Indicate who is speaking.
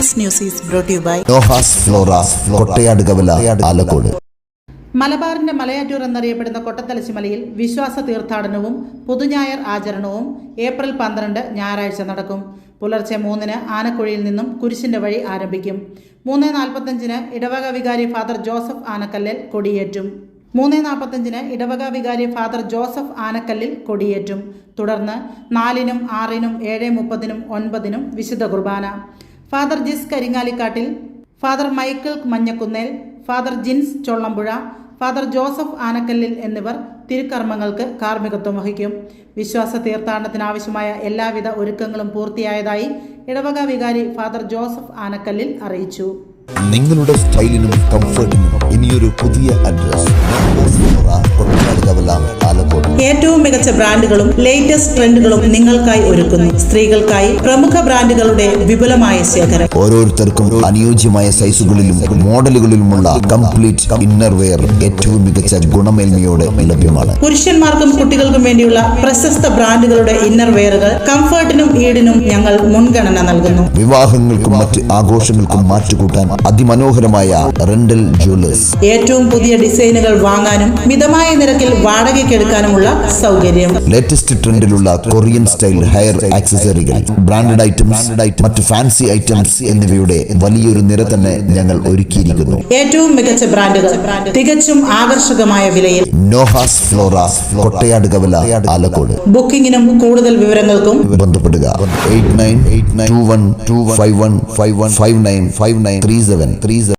Speaker 1: This news is brought to you by
Speaker 2: Noah's Flora Kottayad Kavala Alakode.
Speaker 3: മലബാറിന്റെ മലയാറ്റൂർ എന്നറിയപ്പെടുന്ന കൊട്ടത്തലശ്ശിമലയിൽ വിശ്വാസ തീർത്ഥാടനവും പുതുഞായർ ആചരണവും ഏപ്രിൽ 12 ഞായറാഴ്ച നടക്കും. പുലർച്ചെ 3-ന് ആനക്കുഴിയിൽ നിന്നും കുരിശിന്റെ വഴി ആരംഭിക്കും. 3:45-ന് ഇടവക വികാരി ഫാദർ ജോസഫ് ആനക്കല്ലിൽ കൊടിയേറ്റും. 3:45-ന് ഇടവക വികാരി ഫാദർ ജോസഫ് ആനക്കല്ലിൽ കൊടിയേറ്റും. തുടർന്ന് 4-നും 6-നും 7:30-നും 9-നും വിശുദ്ധ കുർബാന. Father Jis Karingalikkattil, father Michael Manjakunnel, father Jins Chollampuzha, father Joseph Anakkallil എന്നിവർ തിരുക്കർമ്മങ്ങൾക്ക് കാർമ്മികത്വം വഹിക്കും. വിശ്വാസ തീർത്ഥാടനത്തിനാവശ്യമായ എല്ലാവിധ ഒരുക്കങ്ങളും പൂർത്തിയായതായി ഇടവക വികാരി ഫാദർ ജോസഫ് ആനക്കല്ലിൽ അറിയിച്ചു.
Speaker 2: നിങ്ങളുടെ സ്റ്റൈലിനും കംഫർട്ടിനും ഇനിയൊരു പുതിയ അഡ്രസ് ആലക്കോട്.
Speaker 3: ഏറ്റവും മികച്ച ബ്രാൻഡുകളും ലേറ്റസ്റ്റ് ട്രെൻഡുകളും നിങ്ങൾക്കായി ഒരുക്കുന്നു. സ്ത്രീകൾക്കായി പ്രമുഖ ബ്രാൻഡുകളുടെ വിപുലമായ ശേഖരം.
Speaker 2: ഓരോരുത്തർക്കും അനുയോജ്യമായ സൈസുകളിലും മോഡലുകളിലുമുള്ള കംപ്ലീറ്റ് ഇന്നർ വെയർ ഏറ്റവും മികച്ച ഗുണമേന്മയോടെ ലഭ്യമാണ്.
Speaker 3: പുരുഷന്മാർക്കും കുട്ടികൾക്കും വേണ്ടിയുള്ള പ്രശസ്ത ബ്രാൻഡുകളുടെ ഇന്നർ വെയറുകൾ കംഫർട്ടിനും ഈടിനും ഞങ്ങൾ മുൻഗണന നൽകുന്നു.
Speaker 2: വിവാഹങ്ങൾക്കും മറ്റ് ആഘോഷങ്ങൾക്കും മാറ്റുകൂട്ടാൻ അതിമനോഹരമായ റെന്റൽ ജ്വല്ലേഴ്സ്.
Speaker 3: ഏറ്റവും പുതിയ ഡിസൈനുകൾ വാങ്ങാനും മിതമായ നിരക്കിൽ വാടകയ്ക്കെടുക്കാനുമുള്ള സൗകര്യം.
Speaker 2: ലേറ്റസ്റ്റ് ട്രെൻഡിലുള്ള കൊറിയൻ സ്റ്റൈൽ ഹെയർ ആക്സസറികൾ, ബ്രാൻഡഡ് ഐറ്റംസ്, മറ്റ് ഫാൻസി ഐറ്റംസ് എന്നിവയുടെ വലിയൊരു നിര തന്നെ ഞങ്ങൾ ഒരുക്കിയിരിക്കുന്നു.
Speaker 3: ഏറ്റവും മികച്ച ബ്രാൻഡുകൾ തികച്ചും ആകർഷകമായ വിലയിൽ.
Speaker 2: Noah's Flora Kottayad Kavala Alakode.
Speaker 3: ബുക്കിംഗിനും കൂടുതൽ വിവരങ്ങൾക്കും
Speaker 2: ബന്ധപ്പെടുക 898921215159593737.